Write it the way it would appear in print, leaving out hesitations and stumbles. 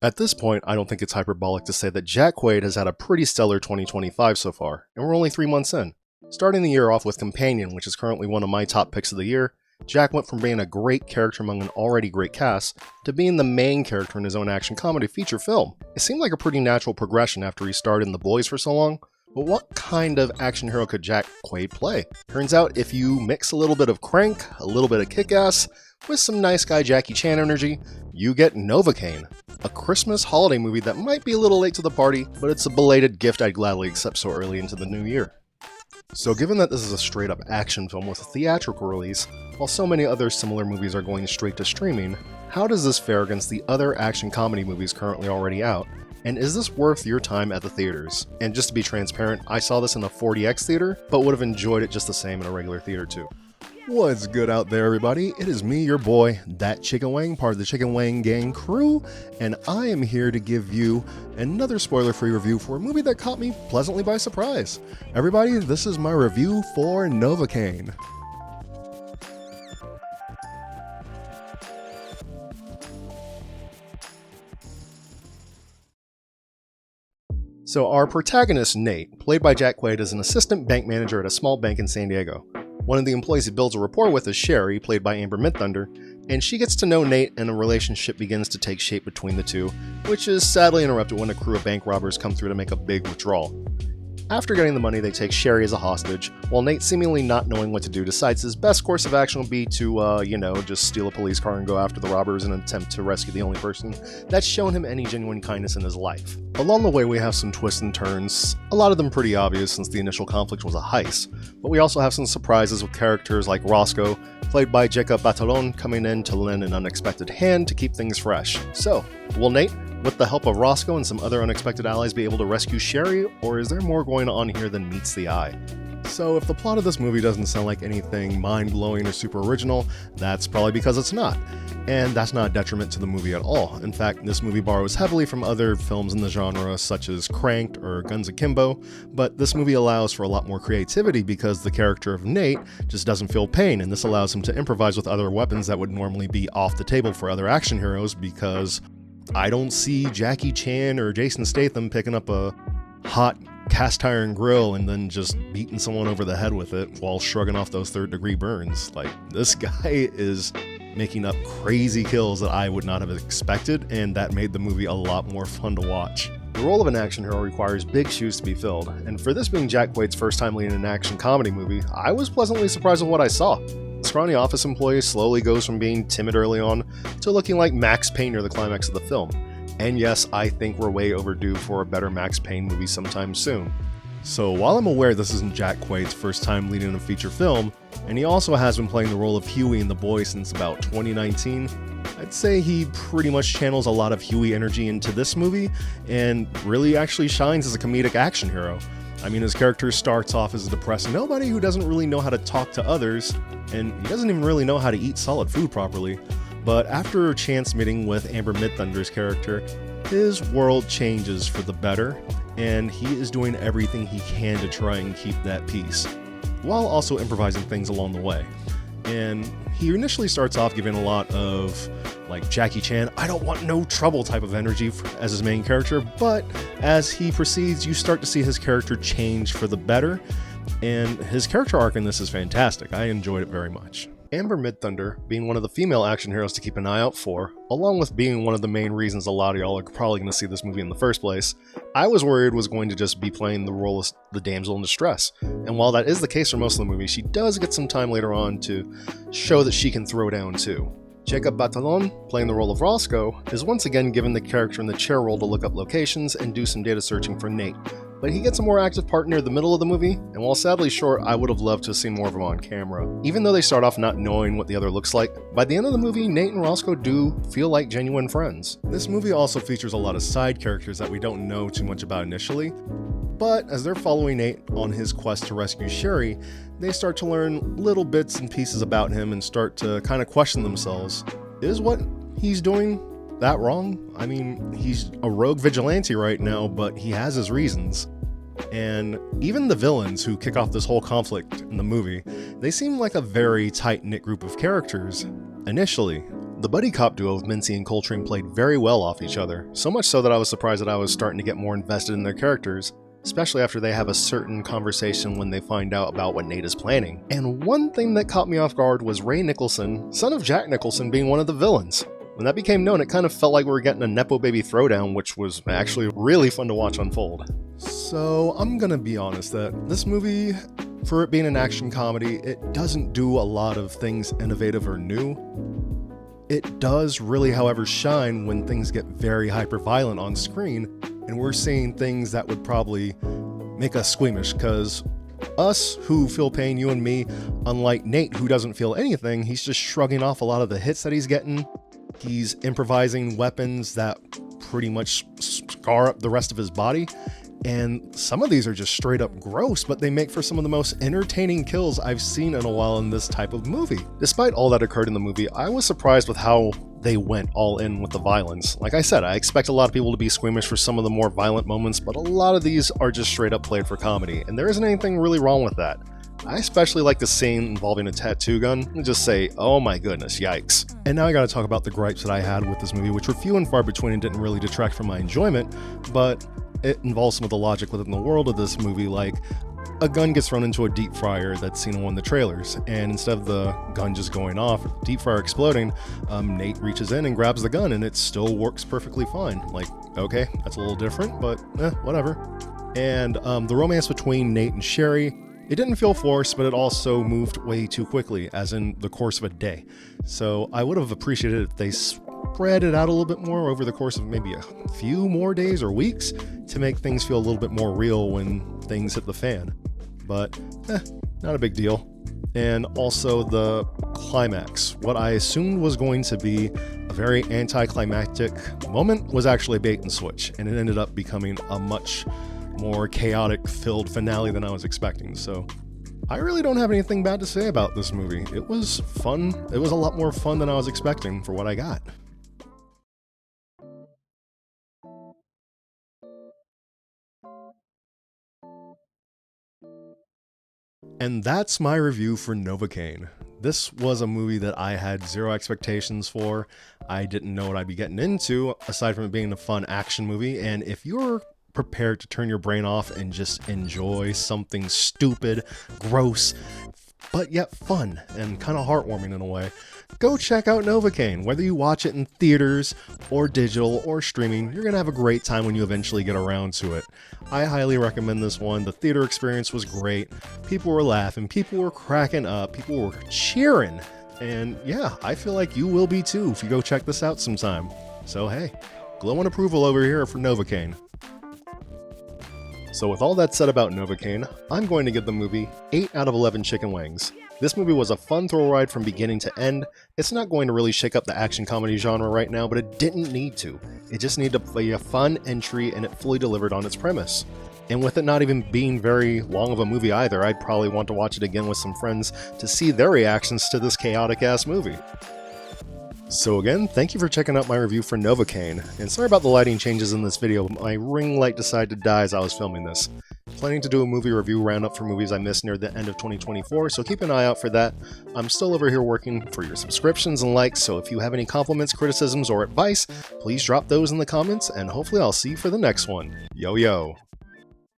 At this point, I don't think it's hyperbolic to say that Jack Quaid has had a pretty stellar 2025 so far, and we're only 3 months in. Starting the year off with Companion, which is currently one of my top picks of the year, Jack went from being a great character among an already great cast to being the main character in his own action comedy feature film. It seemed like a pretty natural progression after he starred in The Boys for so long, but what kind of action hero could Jack Quaid play? Turns out if you mix a little bit of Crank, a little bit of Kick-Ass, with some nice guy Jackie Chan energy, you get Novocaine, a Christmas holiday movie that might be a little late to the party, but it's a belated gift I'd gladly accept so early into the new year. So given that this is a straight up action film with a theatrical release, while so many other similar movies are going straight to streaming, how does this fare against the other action comedy movies currently already out? And is this worth your time at the theaters? And just to be transparent, I saw this in a 4DX theater, but would have enjoyed it just the same in a regular theater too. What's good out there, everybody? It is me, your boy, DatChickenWang, part of the ChickenWang gang crew, and I am here to give you another spoiler-free review for a movie that caught me pleasantly by surprise. Everybody, this is my review for Novocaine. So our protagonist, Nate, played by Jack Quaid, is an assistant bank manager at a small bank in San Diego. One of the employees he builds a rapport with is Sherry, played by Amber Midthunder, and she gets to know Nate and a relationship begins to take shape between the two, which is sadly interrupted when a crew of bank robbers come through to make a big withdrawal. After getting the money, they take Sherry as a hostage, while Nate, seemingly not knowing what to do, decides his best course of action will be to, just steal a police car and go after the robbers in an attempt to rescue the only person that's shown him any genuine kindness in his life. Along the way, we have some twists and turns, a lot of them pretty obvious since the initial conflict was a heist, but we also have some surprises with characters like Roscoe, played by Jacob Batalon, coming in to lend an unexpected hand to keep things fresh. So, will Nate, with the help of Roscoe and some other unexpected allies, be able to rescue Sherry, or is there more going on here than meets the eye? So if the plot of this movie doesn't sound like anything mind-blowing or super original, that's probably because it's not. And that's not a detriment to the movie at all. In fact, this movie borrows heavily from other films in the genre, such as Cranked or Guns Akimbo, but this movie allows for a lot more creativity because the character of Nate just doesn't feel pain, and this allows him to improvise with other weapons that would normally be off the table for other action heroes, because I don't see Jackie Chan or Jason Statham picking up a hot cast iron grill and then just beating someone over the head with it while shrugging off those third-degree burns. Like, this guy is making up crazy kills that I would not have expected, and that made the movie a lot more fun to watch. The role of an action hero requires big shoes to be filled, and for this being Jack Quaid's first time leading an action comedy movie, I was pleasantly surprised with what I saw. The scrawny office employee slowly goes from being timid early on to looking like Max Payne near the climax of the film. And yes, I think we're way overdue for a better Max Payne movie sometime soon. So while I'm aware this isn't Jack Quaid's first time leading a feature film, and he also has been playing the role of Huey in The Boys since about 2019, I'd say he pretty much channels a lot of Huey energy into this movie, and really actually shines as a comedic action hero. I mean, his character starts off as a depressed nobody who doesn't really know how to talk to others, and he doesn't even really know how to eat solid food properly. But after a chance meeting with Amber Midthunder's character, his world changes for the better, and he is doing everything he can to try and keep that peace, while also improvising things along the way. And he initially starts off giving a lot of, like, Jackie Chan, I don't want no trouble type of energy as his main character, but as he proceeds, you start to see his character change for the better, and his character arc in this is fantastic. I enjoyed it very much. Amber Midthunder, being one of the female action heroes to keep an eye out for, along with being one of the main reasons a lot of y'all are probably going to see this movie in the first place, I was worried was going to just be playing the role of the damsel in distress. And while that is the case for most of the movie, she does get some time later on to show that she can throw down too. Jacob Batalon, playing the role of Roscoe, is once again given the character in the chair role to look up locations and do some data searching for Nate, but he gets a more active part near the middle of the movie, and while sadly short, I would have loved to have seen more of him on camera. Even though they start off not knowing what the other looks like, by the end of the movie, Nate and Roscoe do feel like genuine friends. This movie also features a lot of side characters that we don't know too much about initially, but as they're following Nate on his quest to rescue Sherry, they start to learn little bits and pieces about him and start to kind of question themselves. Is what he's doing that wrong? I mean, he's a rogue vigilante right now, but he has his reasons. And even the villains who kick off this whole conflict in the movie, they seem like a very tight-knit group of characters initially, The buddy cop duo of Mincy and Coltrane played very well off each other, so much so that I was surprised that I was starting to get more invested in their characters, especially after they have a certain conversation when they find out about what Nate is planning. And one thing that caught me off guard was Ray Nicholson, son of Jack Nicholson, being one of the villains. When that became known, it kind of felt like we were getting a Nepo Baby throwdown, which was actually really fun to watch unfold. So I'm gonna be honest that this movie, for it being an action comedy, it doesn't do a lot of things innovative or new. It does really, however, shine when things get very hyper-violent on screen, and we're seeing things that would probably make us squeamish, because us who feel pain, you and me, unlike Nate who doesn't feel anything, he's just shrugging off a lot of the hits that he's getting. He's improvising weapons that pretty much scar up the rest of his body. And some of these are just straight up gross, but they make for some of the most entertaining kills I've seen in a while in this type of movie. Despite all that occurred in the movie, I was surprised with how they went all in with the violence. Like I said, I expect a lot of people to be squeamish for some of the more violent moments, but a lot of these are just straight up played for comedy, and there isn't anything really wrong with that. I especially like the scene involving a tattoo gun and just say, oh my goodness, yikes. And now I gotta talk about the gripes that I had with this movie, which were few and far between and didn't really detract from my enjoyment, but it involves some of the logic within the world of this movie, like a gun gets thrown into a deep fryer that's seen in one of the trailers, and instead of the gun just going off, the deep fryer exploding, Nate reaches in and grabs the gun and it still works perfectly fine. Like, okay, that's a little different, but whatever. And the romance between Nate and Sherry, it didn't feel forced, but it also moved way too quickly, as in the course of a day. So I would have appreciated if they spread it out a little bit more over the course of maybe a few more days or weeks to make things feel a little bit more real when things hit the fan. But, not a big deal. And also the climax. What I assumed was going to be a very anticlimactic moment was actually a bait and switch, and it ended up becoming a much more chaotic filled finale than I was expecting. So I really don't have anything bad to say about this movie. It was fun. It was a lot more fun than I was expecting for what I got. And that's my review for Novocaine. This was a movie that I had zero expectations for. I didn't know what I'd be getting into, aside from it being a fun action movie. And if you're prepared to turn your brain off and just enjoy something stupid, gross, but yet fun and kind of heartwarming in a way, go check out Novocaine. Whether you watch it in theaters or digital or streaming, you're going to have a great time when you eventually get around to it. I highly recommend this one. The theater experience was great. People were laughing, people were cracking up, people were cheering. And yeah, I feel like you will be too if you go check this out sometime. So hey, glowing approval over here for Novocaine. So with all that said about Novocaine, I'm going to give the movie 8 out of 11 chicken wangs. This movie was a fun thrill ride from beginning to end. It's not going to really shake up the action comedy genre right now, but it didn't need to. It just needed to be a fun entry, and it fully delivered on its premise. And with it not even being very long of a movie either, I'd probably want to watch it again with some friends to see their reactions to this chaotic ass movie. So again, thank you for checking out my review for Novocaine, and sorry about the lighting changes in this video, my ring light decided to die as I was filming this. Planning to do a movie review roundup for movies I missed near the end of 2024, so keep an eye out for that. I'm still over here working for your subscriptions and likes, so if you have any compliments, criticisms, or advice, please drop those in the comments, and hopefully I'll see you for the next one. Yo yo!